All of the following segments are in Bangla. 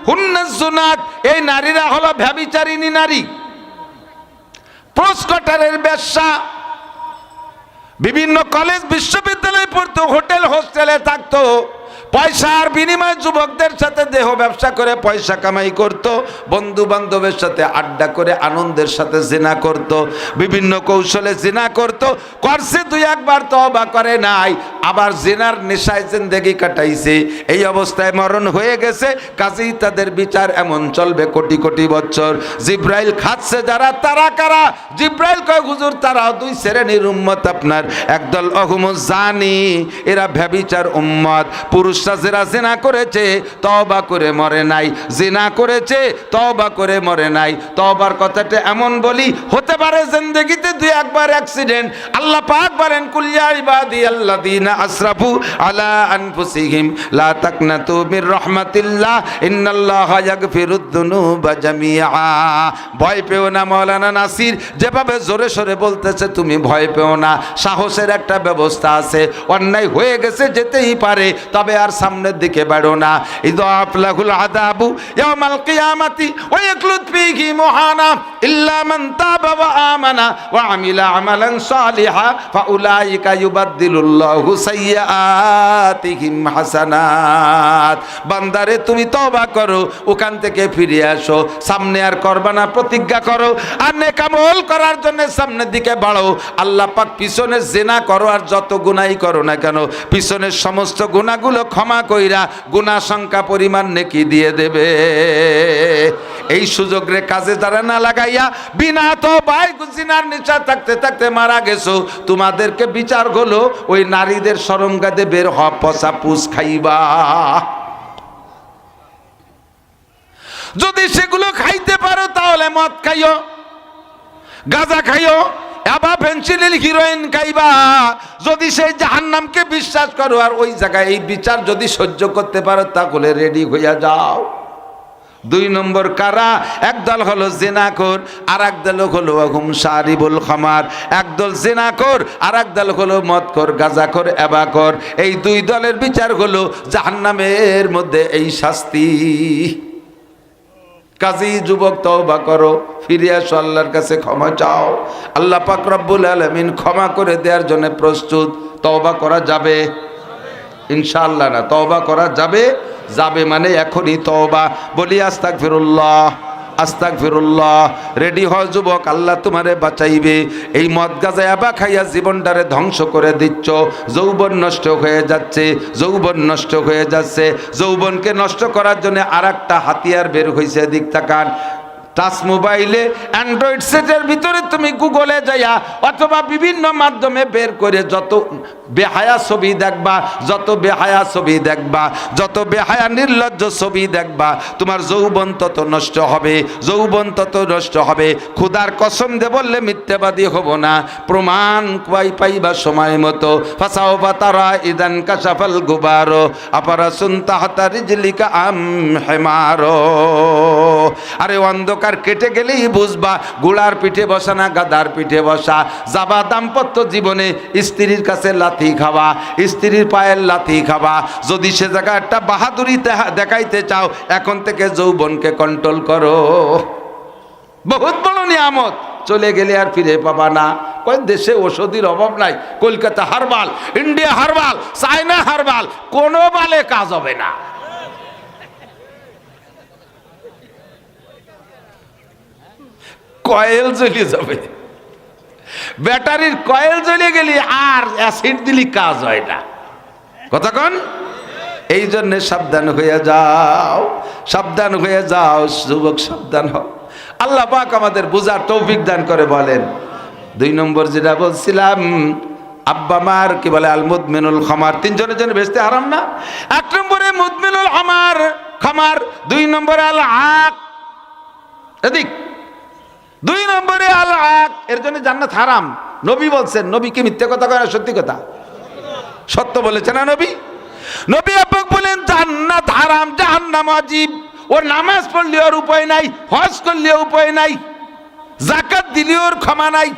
হুন্নাস জুনাত, এই নারীরা হলো ব্যভিচারিণী নারী, প্রস্কটারের ব্যবসা, বিভিন্ন কলেজ বিশ্ববিদ্যালয়ে পড়তো, হোটেল হোস্টেলে থাকতো, পয়সার বিনিময়ে যুবকদের সাথে দেহ ব্যবসা করে পয়সা কামাই করত, বন্ধু বান্ধবের সাথে আড্ডা করে আনন্দের সাথে জিনা করত, বিভিন্ন কৌশলে জিনা করত, করছে দুই একবার তওবা করে নাই, আবার জিনার নেশায় জিন্দেগি কাটাইছে, এই অবস্থায় মরণ হয়ে গেছে। কাজেই তাদের বিচার এমন চলবে কোটি কোটি বছর। জিব্রাইল খাচ্ছে যারা, তারা কারা? জিব্রাইল কয় হুজুর তারাও দুই শ্রেণীর উম্মত আপনার, একদল অহুমুজ জানি, এরা ব্যভিচার উম্মত, পুরুষরা যারা জিনা করেছে তওবা করে মরে নাই, জিনা করেছে তওবা করে মরে নাই। তওবার কথাটা এমন বলি, হতে পারে জিন্দেগিতে দুই একবার অ্যাক্সিডেন্ট। আল্লাহ পাক বলেন কুল ইয়া ইবাদিয়াল্লাযীনা আসরাফু আলা আনফুসিহিম লা তাকনাতু মির রাহমাতিল্লাহ ইন্নাল্লাহা ইয়াগফিরুদ যুনুবা জামিআ। ভয় পেও না, মাওলানা নাসির যেভাবে জোরে সোরে বলতেছে তুমি ভয় পেও না, সাহসের একটা ব্যবস্থা আছে। অন্যায় হয়ে গেছে যেতেই পারে, তবে আর সামনের দিকে বাড়ো না। ইযাফ লাহুল আযাবু ইয়াউমাল কিয়ামাতি ওয়া ইয়াকলুদ ফীহি মুহানা ইল্লা মান তাবা ওয়া আমানা ওয়া আমিলা আমালান সালিহা ফাউলাইকা ইউবাদদিলুল্লাহু সাইয়্যাতিহিম হাসানাত। বান্দারে তুমি তওবা করো, ওখান থেকে ফিরে আসো, সামনে আর করবা না প্রতিজ্ঞা করো, আর নেক আমল করার জন্য সামনের দিকে বাড়ো। আল্লাহ পাক পিছনে জিনা করো আর যত গুনাহই করো না কেন, পিছনের সমস্ত গুনাহগুলো ক্ষমা কইরা গুনাহ সংখ্যা পরিমাণ নেকি দিয়ে দেবে। এই সুযোগ রে কাজে যারা না লাগাইয়া বিনা তওবায় জিনার নেশা থাকতে থাকতে মারা গেছো, তোমাদেরকে বিচার হলো ওই নারীদের শরমগাদে বের হ, পচা পুষ খাইবা। যদি সেগুলো খাইতে পারো তাহলে মদ খাইও, গাঁজা খাইও, আবার ফেন্সিডিল হিরোইন খাইবা। যদি সেই জাহান্নামকে বিশ্বাস করো আর ওই জায়গায় এই বিচার যদি সহ্য করতে পারো তাহলে রেডি হইয়া যাও। দুই নম্বর কারা? একদল হলো জিনাখোর, আর একদল হলো হুম শারিবুল খামার। একদল জিনাখোর আর একদল হলো মদখোর, গাঁজাখোর, এবাখোর। এই দুই দলের বিচার হলো জাহান্নামের মধ্যে এই শাস্তি। কাজী যুবক তওবা করো, ফিরে আসো, আল্লাহর কাছে ক্ষমা চাও। আল্লাহ পাক রব্বুল আলামিন ক্ষমা করে দেওয়ার জন্য প্রস্তুত। তওবা করা যাবে ইনশাআল্লাহ? না, তওবা করা যাবে, যাবে মানে এখনই তওবা। বলি আস্তাগফিরুল্লাহ, আস্তাগফিরুল্লাহ। রেডি হও যুবক, আল্লাহ তোমারে বাঁচাইবে। এই মদ গাঁজা এবা খাইয়া জীবনটারে ধ্বংস করে দিচ্ছ, যৌবন নষ্ট হয়ে যাচ্ছে, যৌবন নষ্ট হয়ে যাচ্ছে। যৌবনকে নষ্ট করার জন্য আর একটা হাতিয়ার বের হয়েছে, দিক তাকান। টাচ মোবাইলে অ্যান্ড্রয়েড সেটের ভিতরে তুমি গুগলে যাইয়া অথবা বিভিন্ন মাধ্যমে বের করে যত বেহায়া ছবি দেখবা, যত বেহায়া ছবি দেখবা, যত বেহায়া নির্লজ্জ ছবি দেখবা, তোমার যৌবন তত নষ্ট হবে, যৌবন তত নষ্ট হবে। খুদার কসম দে বললে মিথ্যাবাদী হব না, প্রমাণ পাইবা সময় মতো। ফাসাওফা তারা ইদান কাশাফাল গুবারো আপারাসুন তাহতা রিজলিকা আম হিমারো। আরে অন্ধকার কেটে গেলেই বুঝবা গুড়ার পিঠে বসা না গাদার পিঠে বসা। যাবা দাম্পত্য জীবনে স্ত্রীর কাছে লাথি খাওয়া, স্ত্রীর পায়ের লাথি খাওয়া। যদি সে জায়গায় একটা বাহাদুরি দেখাইতে চাও, এখন থেকে যৌবনকে কন্ট্রোল করো। বহুত বড় নিয়ামত, চলে গেলে আর ফিরে পাবা না। কোন দেশে ওষুধের অভাব নাই, Kolkata herbal, India herbal, China herbal, কোনো বালে কাজ হবে না। কয়েল জ্বলে যাবে, ব্যাটারির কয়েল জ্বলে গেলে আর অ্যাসিড দিলে কাজ হয় না। কতক্ষণ? এই জন্য সাবধান হয়ে যাও, সাবধান হয়ে যাও যুবক, সাবধান হও। আল্লাহ পাক আমাদের বুঝার তৌফিক দান করে। বলেন দুই নম্বর যেটা বলছিলাম, আব্বা মার কি বলে আল মুদমিনুল খামার, তিনজনের জন্য বেচতে হারাম না। এক নম্বরে মুদমিনুল খামার, খামার। দুই নম্বরে আল আক, এদিক। দুই নম্বরে আল আক, এর জন্য জান্নাত হারাম। নবী বলছেন, নবী কি মিথ্যে কথা কয় না সত্যি কথা? সত্য বলেছে না নবী? নবী আপনি বলেন জান্নাত হারাম, জাহান্নাম ওয়াজিব। ওর নামাজ পড়লে ওর উপায় নাই, হজ করলে উপায় নাই, যাকাত দিলে ওর ক্ষমা নাই,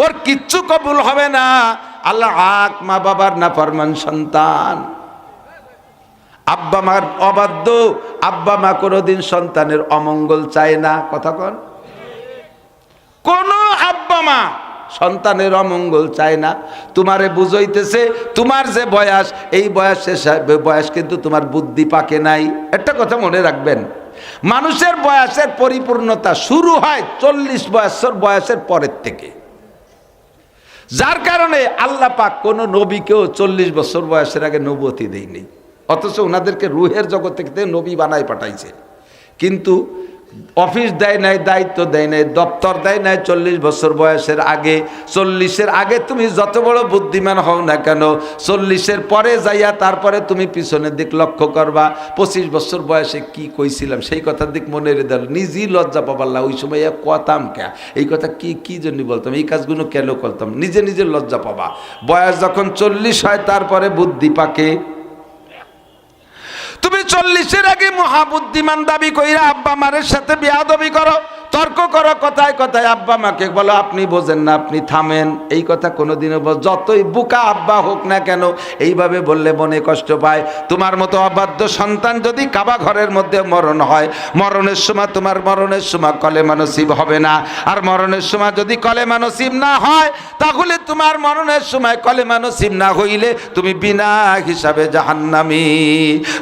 ওর কিচ্ছু কবুল হবে না। আল্লাহ আক, মা বাবার নাফরমান সন্তান। আব্বা মার অবাধ্য, আব্বা মা কোনোদিন সন্তানের অমঙ্গল চায় না। কথা কন, কোন আব্বা মা সন্তানের অমঙ্গল চায় না। তোমারে বুঝাইতেছে তোমার যে বয়স, এই বয়স কিন্তু তোমার বুদ্ধি পাকে নাই। একটা কথা মনে রাখবেন, মানুষের বয়সের পরিপূর্ণতা শুরু হয় 40 বছর বয়সের পরের থেকে। যার কারণে আল্লাহ পাক কোন নবীকেও 40 বছর বয়সের আগে নবুয়তি দেয়নি, অথচ ওনাদেরকে রুহের জগৎ থেকে নবী বানায় পাঠাইছে। কিন্তু অফিস দেয় নাই, দায়িত্ব দেয় নাই, দপ্তর দেয় নাই 40 বছর বয়সের আগে। 40-এর আগে তুমি যত বড় বুদ্ধিমান হও না কেন, 40-এর পরে যাইয়া তারপরে তুমি পিছনের দিক লক্ষ্য করবা। 25 বছর বয়সে কি কইছিলাম সেই কথার দিক মনে রেখে দিল, নিজেই লজ্জা পাবাল্লা। ওই সময় কতাম কে, এই কথা কি জন্য বলতাম, এই কাজগুলো কেন করতাম, নিজে নিজে লজ্জা পাবা। বয়স যখন 40 হয় তারপরে বুদ্ধি পাকে। তুমি 40-এর আগে মহাবুদ্ধিমান দাবি কইরা আব্বা মারের সাথে বেয়াদবি করো, তর্ক করো, কথায় কথায় আব্বা মাকে বলো আপনি বোঝেন না, আপনি থামেন। এই কথা কোনোদিনও যতই বুকা আব্বা হোক না কেন, এইভাবে বললে মনে কষ্ট পায়। তোমার মতো অবাধ্য সন্তান যদি কাবা ঘরের মধ্যে মরণ হয়, মরণের সময় তোমার মরণের সময় কলেমা নসিব হবে না। আর মরণের সময় যদি কলেমা নসিব না হয়, তাহলে তোমার মরণের সময় কলেমা নসিব না হইলে তুমি বিনা হিসাবে জাহান্নামী।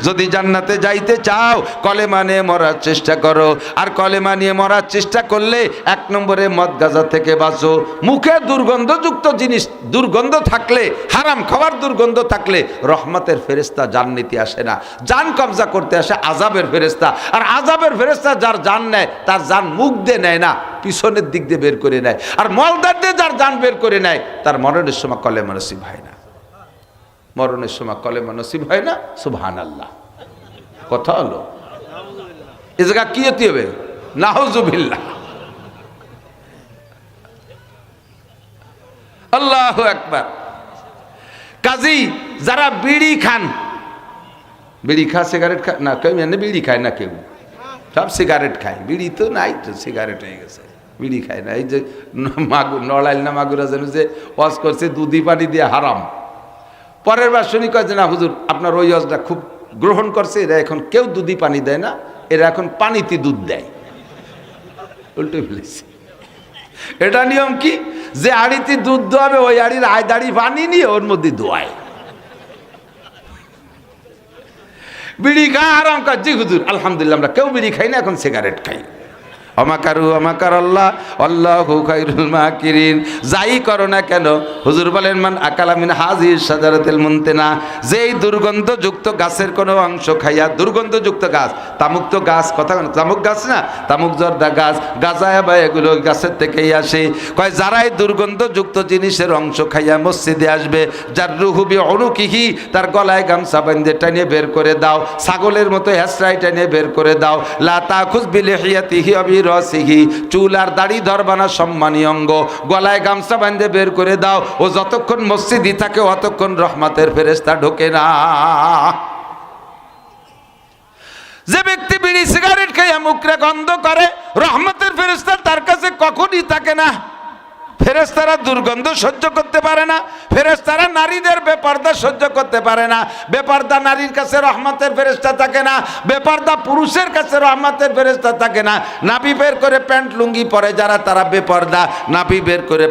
যদি জান্নাতে যাইতে চাও কলেমা নিয়ে মরার চেষ্টা করো। আর কলেমা নিয়ে মরার চেষ্টা করলে 1 নম্বরে মদ গাঁজা থেকে বাঁচো। মুখে দুর্গন্ধযুক্ত জিনিস, দুর্গন্ধ থাকলে, হারাম খাবার দুর্গন্ধ থাকলে রহমতের ফেরেশতা জান নিতে আসে না, জান কবজা করতে আসে আযাবের ফেরেশতা। আর আযাবের ফেরেশতা যার জান নেয়, তার জান মুখ দিয়ে নেয় না, পিছনের দিক দিয়ে বের করে নেয়। আর মলদার দিয়ে যার জান বের করে নেয়, তার মরণের সময় কলেমা নসিব হয় না। মরণের সময় কলেমা নসিব হয় না। সুবহানাল্লাহ। কথা হলো, এ জায়গা কি হতে হবে? নাউজুবিল্লাহ। আল্লাহু আকবার। কাজী যারা বিড়ি খান, বিড়ি খা, সিগারেট খা না, কেউ এনে বিড়ি খায় না, কেউ সব সিগারেট খায়। বিড়ি তো নাই, তো সিগারেট হয়ে গেছে, বিড়ি খায় না। এই যে নড়াইল না মাগুরা যেন যে ওয়াজ করছে দুধি পানি দিয়ে হারাম, পরের বার শুনি কয় যে না হুজুর আপনার ওই ওয়াজটা খুব গ্রহণ করছে, এরা এখন কেউ দুধি পানি দেয় না, এরা এখন পানিতে দুধ দেয়। উল্টে ফেলেছে। এটা নিয়ম কি, যে আড়িতে দুধ দোয়াবে ওই আড়ির আয়দাড়ি পানি নিয়ে ওর মধ্যে দোয়ায়। বিড়ি খা আরাম কাজ। জি হুজুর আলহামদুলিল্লাহ আমরা কেউ বিড়ি খাই না, এখন সিগারেট খাই। অমাকারু অমাকার আল্লাহ আল্লাহু খায়রুল মাকিরিন। যাই করো না কেন, হুজুর বলেন মান আকালা মিন হাযিহিস শাজারাতিল মুনতিনা, যেই দুর্গন্ধযুক্ত গাছের কোনো অংশ খাইয়া, দুর্গন্ধযুক্ত গাছ, তামুক তো গাছ, কথা তামুক গাছ না, তামুক জর্দা গাছ, গাজায়া বা এগুলো গাছের থেকেই আসে। কয় যারাই দুর্গন্ধযুক্ত জিনিসের অংশ খাইয়া মসজিদে আসবে, যার রুহু বি উনুকিহি, তার গলায় গামছা বাঁধে টানিয়ে বের করে দাও, ছাগলের মতো হেসরাই টানিয়ে বের করে দাও। লা তাখুজ বিলিহিয়াতিহি রসিহি, চুল আর দাড়ি ধরবানা সম্মানীয় অঙ্গ, গলায় গামছা বাঁধে বের করে দাও। ও যতক্ষণ মসজিদে থাকে অতক্ষণ রহমতের ফেরেশতা ঢোকে না। যে ব্যক্তি বিড়ি সিগারেট খাইয়া মুখে গন্ধ করে, রহমতের ফেরেশতা তার কাছে কখনই থাকে না। ফেরেশতারা দুর্গন্ধ সহ্য করতে পারে না, ফেরেশতারা নারীদের বেপর্দা সহ্য করতে পারে না। বেপর্দা নারীর কাছে রহমতের ফেরেশতা থাকে না, বেপর্দা পুরুষের কাছে রহমতের ফেরেশতা থাকে না। নাভি বের করে প্যান্ট লুঙ্গি পরে যারা, তারা বেপর্দা। নাভি বের করে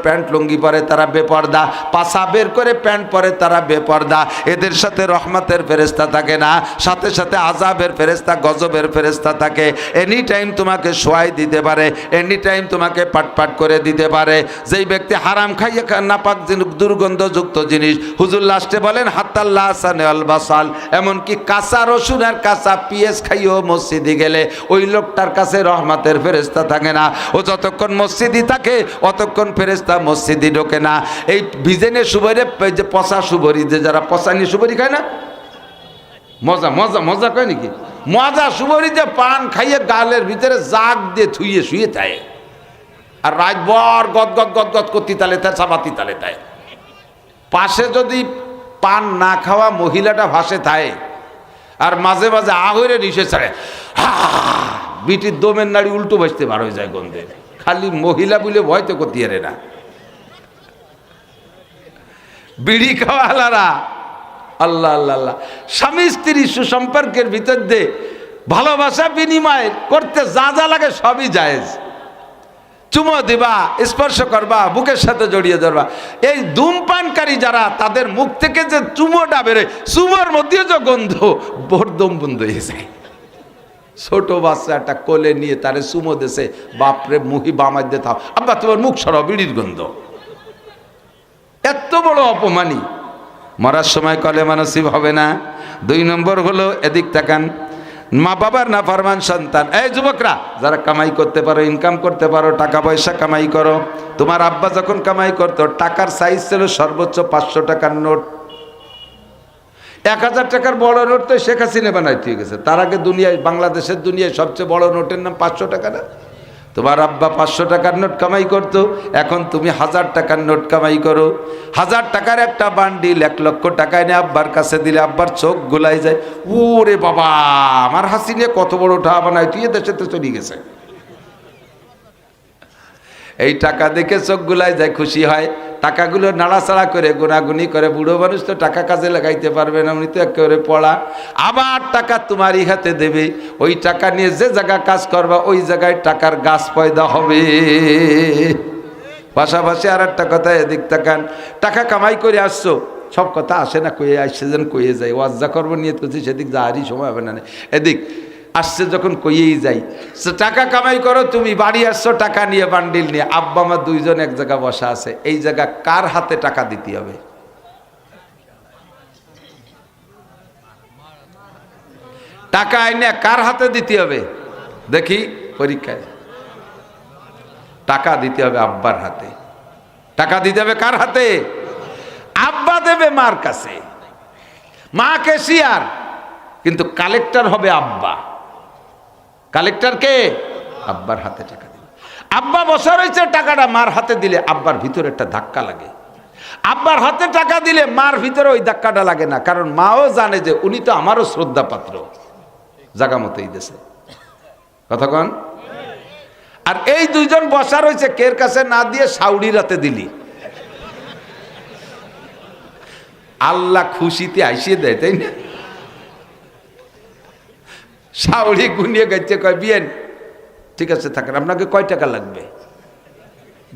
প্যান্ট লুঙ্গি পরে তারা বেপর্দা, পাছা বের করে প্যান্ট পরে তারা বেপর্দা। এদের সাথে রহমতের ফেরেশতা থাকে না, সাথে সাথে আযাবের ফেরেশতা, গজবের ফেরেশতা থাকে। এনি টাইম তোমাকে শোয়াই দিতে পারে, এনি টাইম তোমাকে পাটপাট করে দিতে পারে। যেই ব্যক্তি হারাম খাইয়া নাপাক দুর্গন্ধযুক্ত জিনিস, হুজুর লাস্টে বলেন হাত্তাল্লাহ সানে আল বাসাল, এমনকি কাঁচা রসুন আর কাঁচা পিঁয়াজ খাইও মসজিদে গেলে ওই লোকটার কাছে রহমতের ফেরেশতা থাকে না। ও যতক্ষণ মসজিদে থাকে অতক্ষণ ফেরেশতা মসজিদে ঢোকে না। এই বিজেনে সুবরে, যে পচা সুবরি, যে যারা পচানি সুবরি খায় না, মজা মজা মজা কয় নাকি, মজা সুবরি যে পান খাইয়ে গালের ভিতরে জাগ দিয়ে থুইয়ে শুয়ে থাকে, আর রাতভর গদ গদ গদ গদ করতে তালে তাই, চাবাতি তালে তাই। পাশে যদি পান না খাওয়া মহিলাটা ভাসে থাকে, আর মাঝে মাঝে আগরে নিশে ছাড়ে, বিটির দমের নাড়ি উল্টো বসতে বার হয়ে যায় গন্ধে। খালি মহিলা বলে ভয় তো করতে না। বিড়ি খাওয়ালারা আল্লাহ আল্লাহ আল্লাহ। স্বামী স্ত্রী সুসম্পর্কের ভিতর দিয়ে ভালোবাসা বিনিময় করতে যা যা লাগে সবই জায়েজ। চুমো দিবা, স্পর্শ করবা, বুকের সাথে জড়িয়ে ধরবা। এই ধূমপানকারী যারা, তাদের মুখ থেকে যে চুমোটা বেরোয়, চুমোর মধ্যে যে গন্ধ, বরদম বন্ধ হয়ে যায়। ছোট বাচ্চা একটা কোলে নিয়ে তারে চুমো দেশে, বাপরে মুহি বামাই দিয়ে থাও, আব্বা তোমার মুখ সরাও, বিড়ির গন্ধ। এত বড় অপমানী। মরার সময় কলেমা নসিব হবে না। 2 নম্বর হলো, এদিক তাকান, মা বাবার নাফরমান সন্তান। এই যুবকরা যারা কামাই করতে পারো, ইনকাম করতে পারো, টাকা পয়সা কামাই করো। তোমার আব্বা যখন কামাই করতো, টাকার সাইজ ছিল সর্বোচ্চ 500 টাকার নোট। 1000 টাকার বড় নোট তো শেখ হাসিনা বানাইতে গেছে। তার আগে দুনিয়ায়, বাংলাদেশের দুনিয়ায় সবচেয়ে বড় নোটের নাম 500 টাকা না? তোমার আব্বা 500 টাকার নোট কামাই করতো, এখন তুমি 1000 টাকার নোট কামাই করো। 1000 টাকার একটা বান্ডিল 1 লক্ষ টাকা এনে আব্বার কাছে দিলে আব্বার চোখ গোলাই যায়। ওরে বাবা, আমার হাসিনে কত বড় টাকা বানায়, তুই দেশে তো চলে গেছে। এই টাকা দেখে চোখ গোলাই যায়, খুশি হয়। টাকাগুলো নাড়াচাড়া করে গুনাগুনি করে, বুড়ো মানুষ তো টাকা কাজে লাগাইতে পারবে না, উনি তো একেবারে পড়া। আবার টাকা তোমারই হাতে দেবে, ওই টাকা নিয়ে যে জায়গা কাজ করবা ওই জায়গায় টাকার গাছ পয়দা হবে। পাশাপাশি আর একটা কথা, এদিক তাকান, টাকা কামাই করে আসছো, সব কথা আসে না, কয়ে আসছে যেন কয়ে যায়। ওয়াজ্জা করবো নিয়ে তো সেদিক যাওয়ারই সময় হবে না। এদিক আসছে যখন কইয়েই যাই, টাকা কামাই করো তুমি, বাড়ি আসছো টাকা নিয়ে, বান্ডিল নিয়ে, আব্বা মা 2 জন এক জায়গা বসা আছে। এই জায়গা কার হাতে টাকা দিতে হবে? টাকা এনে কার হাতে দিতে হবে? দেখি পরীক্ষায়। টাকা দিতে হবে আব্বার হাতে। টাকা দিতে হবে কার হাতে? আব্বা দেবে মার কাছে, মা ক্যাশিয়ার, কিন্তু কালেক্টর হবে আব্বা। কালেক্টর কে? আব্বার হাতে টাকা দিবে। আব্বা বসা রয়েছে, টাকাটা মার হাতে দিলে আব্বার ভিতরে একটা ধাক্কা লাগে। আব্বার হাতে টাকা দিলে মার ভিতরে ওই ধাক্কাটা লাগে না, কারণ মাও জানে যে উনি তো আমারও শ্রদ্ধা পাত্র, জাগা মতোই দেশে। কথা কন? আর এই 2 জন বসা রয়েছে, কের কাছে না দিয়ে সাউডির হাতে দিলি, আল্লাহ খুশিতে আইসিয়ে দেয়, তাই না? সাউরি গুনিয়ে গেছে, কয় বিয়েন, ঠিক আছে থাকেন, আপনাকে কয় টাকা লাগবে?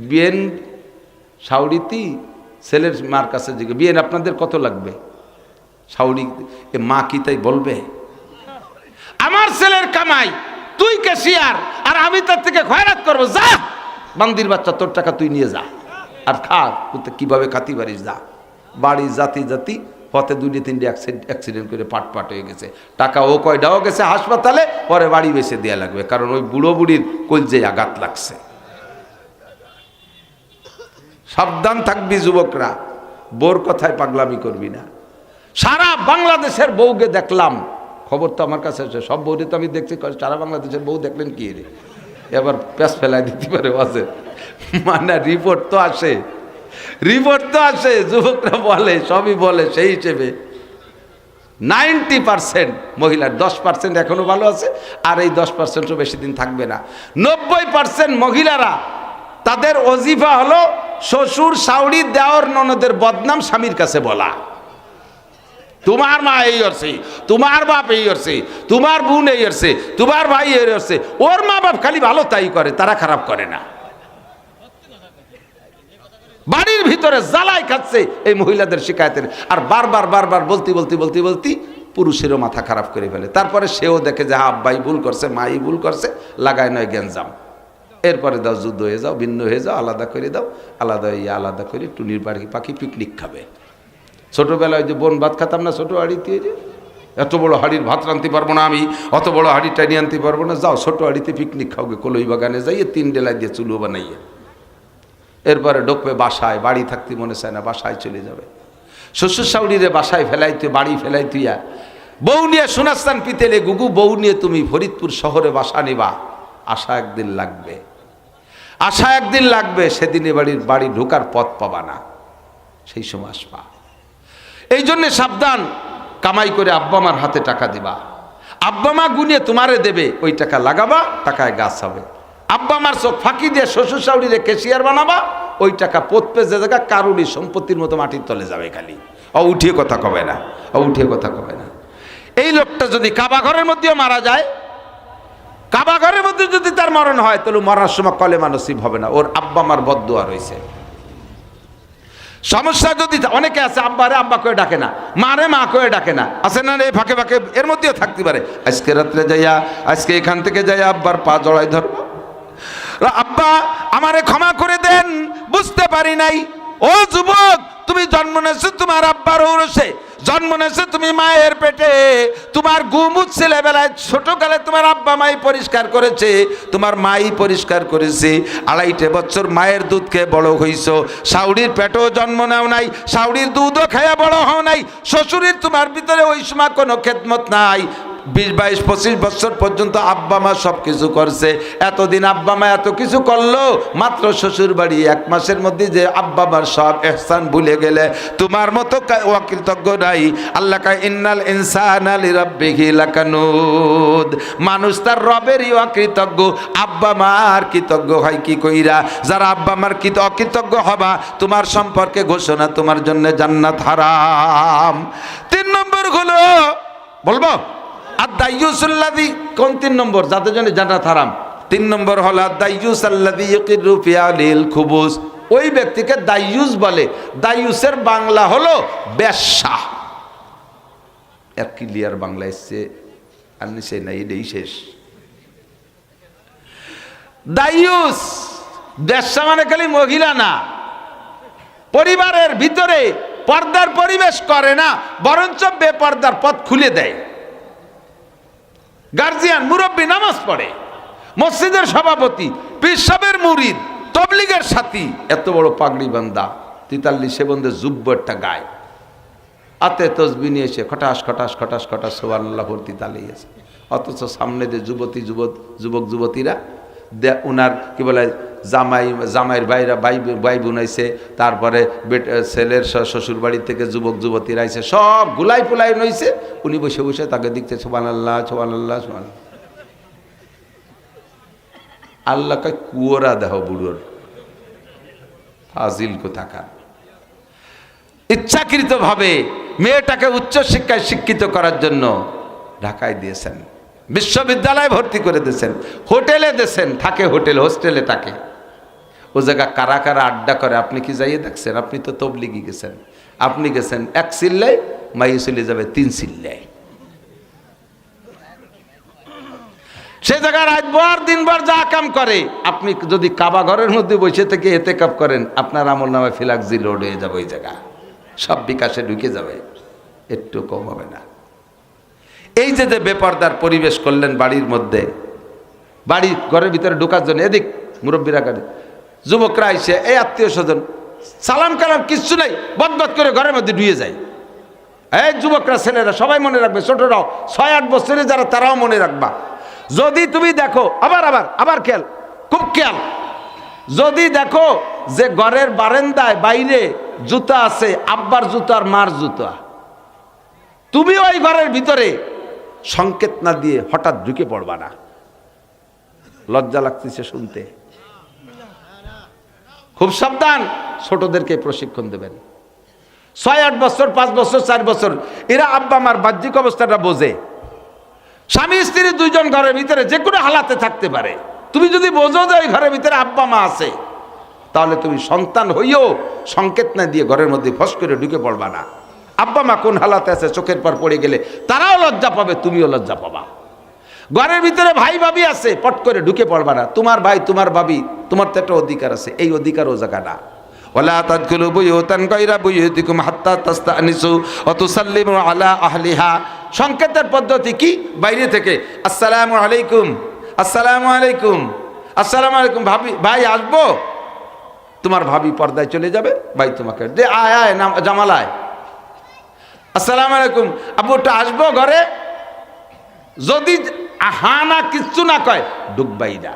বিয়েন সাউরিতি ছেলের মার কাছে জিজ্ঞে, বিয়েন আপনাদের কত লাগবে? সাউরি মা কি তাই বলবে? আমার ছেলের কামাই, তুই ক্যাশিয়ার, আর আমি তার থেকে খয়রাত করবো, যা বান্দির বাচ্চা, তোর টাকা তুই নিয়ে যা আর খা, কিভাবে খাতি পারিস যা। বাড়ি জাতি জাতি পথে 2-3 অ্যাক্সিডেন্ট করে পাট হয়ে গেছে, টাকা ও কয়টাও গেছে হাসপাতালে, পরে বাড়ি বেঁচে দেওয়া লাগবে, কারণ ওই বুড়ো বুড়ির কলজে আঘাত লাগছে। সাবধান থাকবি যুবকরা, বোর কথায় পাগলামি করবি না। সারা বাংলাদেশের বউকে দেখলাম, খবর তো আমার কাছে আছে, সব বউরে তো আমি দেখছি, সারা বাংলাদেশের বউ দেখলেন কি রে, এবার প্যাস ফেলাই দিতে পারে বাসে, মানে রিপোর্ট তো আসে, রিপোর্ট তো আসে, যুবকরা বলে, সবই বলে, সেই হিসেবে 90% মহিলার, 10% এখনো ভালো আছে, আর এই 10%ও বেশি দিন থাকবে না। 90% মহিলারা তাদের ওজিফা হলো শ্বশুর, শাউড়ি, দেওর, ননদের বদনাম স্বামীর কাছে বলা। তোমার মা এই করছে, তোমার বাপ এই করছে, তোমার বোন এই করছে, তোমার ভাই এই করছে। ওর মা বাপ খালি ভালো তাই করে, তারা খারাপ করে না। বাড়ির ভিতরে জ্বালাই খাচ্ছে এই মহিলাদের শিকায়তের, আর বারবার বারবার বলতে বলতে বলতে বলতে পুরুষেরও মাথা খারাপ করে ফেলে। তারপরে সেও দেখে যে আব্বাই ভুল করছে, মাই ভুল করছে, লাগায় নয় গ্যাঞ্জাম। এরপরে দাও যুদ্ধ হয়ে যাও, ভিন্ন হয়ে যাও, আলাদা করে দাও, আলাদা করে টুনির বাড়ি পাখি পিকনিক খাবে। ছোটোবেলায় যে বোন ভাত খাতাম না ছোটো হাঁড়িতে, যে এত বড় হাঁড়ির ভাত রাঁধতে পারবো না আমি, অত বড় হাঁড়িটা নিয়ে আনতে পারবো না, যাও ছোটো হাঁড়িতে পিকনিক খাওগে, কলই বাগানে যাইয়ে 3 ডেলাই দিয়ে চুলো বানাইয়ে। এরপরে ঢুকবে বাসায়, বাড়ি থাকতে মনে চায় না, বাসায় চলে যাবে। শ্বশুর শাউরিরে বাসায় ফেলাইতে, বাড়ি ফেলাইতুইয়া বউ নিয়ে সোনাস্থান পিতেলে গুগু, বউ নিয়ে তুমি ফরিদপুর শহরে বাসা নিবা, আশা একদিন লাগবে, আশা একদিন লাগবে, সেদিনে বাড়ি ঢোকার পথ পাবা না, সেই সময় আসবা। এই জন্যে সাবধান, কামাই করে আব্বা মার হাতে টাকা দিবা, আব্বা মা গুনিয়ে তোমারে দেবে, ওই টাকা লাগাবা, টাকায় গাছ হবে। আব্বা মার চোখ ফাঁকি দিয়ে শ্বশুর শাউরিরে ক্যাশিয়ার বানাবা, ওই টাকা পথপে যে জায়গা কারুরই সম্পত্তির মতো মাটির তলে যাবে খালি। উঠিয়ে কথা কবে না, উঠিয়ে কথা কবে না। এই লোকটা যদি কাবা ঘরের মধ্যেও মারা যায়, কাবা ঘরের মধ্যে যদি তার মরণ হয়, তাহলে মরার সময় কলেমা নসিব হবে না, ওর আব্বা মার বদদুয়া রয়েছে। সমস্যা যদি অনেকে আছে আব্বারে আব্বা করে ডাকে না, মারে মা করে ডাকে না, আছে না এই ফাঁকে ফাঁকে, এর মধ্যেও থাকতে পারে। আজকে রাত্রে যাইয়া, আজকে এখান থেকে যাইয়া আব্বার পা জড়াই ধরবো, আব্বা আমারে ক্ষমা করে দেন, বুঝতে পারি নাই। ও যুবক, তুমি জন্ম নেছো তোমার আব্বার ঔরসে, জন্ম নেছো তুমি মায়ের পেটে, তোমার গুমুত ছেলেবেলায় ছোটকালে তোমার আব্বা মাই পরিষ্কার করেছে, তোমার মাই পরিষ্কার করেছে। 2.5 বছর মায়ের দুধ খেয়ে বড় হইছো, শাউরির পেটেও জন্ম নাও নাই, শাউরির দুধও খেয়ে বড় হও নাই, শ্বশুরের তোমার ভিতরে ওই সময় কোনো খেদমত নাই। 20, 22, 25 বছর পর্যন্ত আব্বা মা সব কিছু করছে। এতদিন আব্বা মা এত কিছু করলো, মাত্র শ্বশুর বাড়ি 1 মাসের মধ্যে যে আব্বা মার সব ইহসান ভুলে গেলে, তোমার মতো অকৃতজ্ঞ নাই। আল্লাহ কয় ইন্নাল ইনসানা লিরাব্বিহি লাকানুদ, মানুষ তার রবেরই অকৃতজ্ঞ, আব্বা মার কৃতজ্ঞ হয় কি কইরা? যারা আব্বা মার অকৃতজ্ঞ হবা, তোমার সম্পর্কে ঘোষণা, তোমার জন্য জান্নাত হারাম। 3 নম্বর হলো, বলবো আদ-দাইয়ুসুল্লাযী, কোন 3 নম্বর? যাদের জন্য জান্নাত হারাম। 3 নম্বর হলো আদ-দাইয়ুসাল্লাযী ইয়াকিরু ফি আলিল খুবুস, ওই ব্যক্তিকে দাইয়ুস বলে। দাইয়ুসের বাংলা হলো বেশ্যা। এর ক্লিয়ার বাংলা এসছে আর নিচে নাই, এটাই শেষ। দাইয়ুস বেশ্যা মানে খালি মহিলা না, পরিবারের ভিতরে পর্দার পরিবেশ করে না, বরঞ্চ বেপর্দার পথ খুলে দেয়। গার্জিয়ান, মুরব্বী, নামাজ পড়ে, মসজিদের সভাপতি, পীর সাহেবের মুরিদ, তবলিগের সাথী, এত বড় পাগড়ি বান্দা, 43 বন্ধে জুব্বরটা গায়, হাতে তসবিহ নিয়ে এসে খটাস খটাস খটাস খটাস সুবহানাল্লাহ ভর্তি তালিয়েছে। অথচ সামনে যে যুবক যুবতীরা উনার কি বলে জামাইয়ের ভাই বোনাইছে, তারপরে ছেলের শ্বশুর বাড়ি থেকে যুবক যুবতীরা আইছে, সব গুলাই পুলাই নইছে, উনি বসে বসে তাকে দেখতে সুবহানাল্লাহ সুবহানাল্লাহ সুবহানাল্লাহ। আল্লাহ কয় কুয়োরা দেহ বুড়োর, ফাজিল কোথাকার। ইচ্ছাকৃতভাবে মেয়েটাকে উচ্চ শিক্ষায় শিক্ষিত করার জন্য ঢাকায় দিয়েছেন, বিশ্ববিদ্যালয়ে ভর্তি করে দিয়েছেন, হোটেলে দিয়েছেন, থাকে হোটেল হোস্টেলে থাকে। ও জায়গা কারা কারা আড্ডা করে আপনি কি যাইয়ে দেখছেন? আপনি তো তবলিগি গেছেন, আপনি গেছেন 1 চিল্লায়, মাই চলে যাবে 3 চিল্লায়। সে জায়গায় রাতভর দিনভর যা কাম করে, আপনি যদি কাবা ঘরের মধ্যে বসে থেকে এতেকাপ করেন, আপনার আমল নামে ফিলাক্সি লোড হয়ে যাবে, ওই জায়গা সব বিকাশে ঢুকে যাবে, একটু কম হবে না। এই যে বেপর্দার পরিবেশ করলেন বাড়ির মধ্যে, বাড়ি ঘরের ভিতরে ঢোকার জন্য এদিক মুরব্বীরা কাটে, যুবকরা আইসে, এই আত্মীয় স্বজন সালাম কালাম কিচ্ছু নাই, বদবদ করে ঘরের মধ্যে ঢুয়ে যায়। এই যুবকরা, ছেলেরা সবাই মনে রাখবে, ছোটরাও 6-8 বছরে যারা, তারাও মনে রাখবা। যদি তুমি দেখো, আবার খেয়াল, খুব খেয়াল, যদি দেখো যে ঘরের বারান্দায় বাইরে জুতা আছে, আব্বার জুতা আর মার জুতা, তুমি ওই ঘরের ভিতরে সংকেত না দিয়ে হঠাৎ ঢুকে পড়বা না। লজ্জা লাগতেছে শুনতে, খুব সাবধান। ছোটদেরকে প্রশিক্ষণ দেবেন। 6-8 বছর, 5 বছর, 4 বছর, এরা আব্বা মার বাহ্যিক অবস্থাটা বোঝে। স্বামী স্ত্রী 2 জন ঘরের ভিতরে যে কোনো হালাতে থাকতে পারে। তুমি যদি বোঝো যে ওই ঘরের ভিতরে আব্বা মা আছে, তাহলে তুমি সন্তান হইও সংকেত না দিয়ে ঘরের মধ্যে ফস করে ঢুকে পড়বা না। আব্বা মা কোন হালাতে আছে চোখের পর পড়ে গেলে তারাও লজ্জা পাবে, তুমিও লজ্জা পাবা। ঘরের ভিতরে ভাই ভাবি আছে, পট করে ঢুকে পড়বা না। তোমার ভাই তোমার ভাবি, তোমার তো একটা অধিকার আছে, এই অধিকার ও জায়গা না। ওয়ালা তাদখুলু বুয়ুতান গায়রা বুয়ুতিকুম হাত্তা তাস্তানিসু ওয়া তুসাল্লিমু আলা আহলিহা। সংকেতের পদ্ধতি কি? বাইরে থেকে আসসালামু আলাইকুম, আসসালামু আলাইকুম, আসসালামু আলাইকুম, ভাবি ভাই আসবো, তোমার ভাবি পর্দায় চলে যাবে, ভাই তোমাকে দে আয় আয় জামালায়, আসসালামু আলাইকুম আব্বুটা আসবো ঘরে। যদি হা না কিচ্ছু না কয়, ডুববাই না।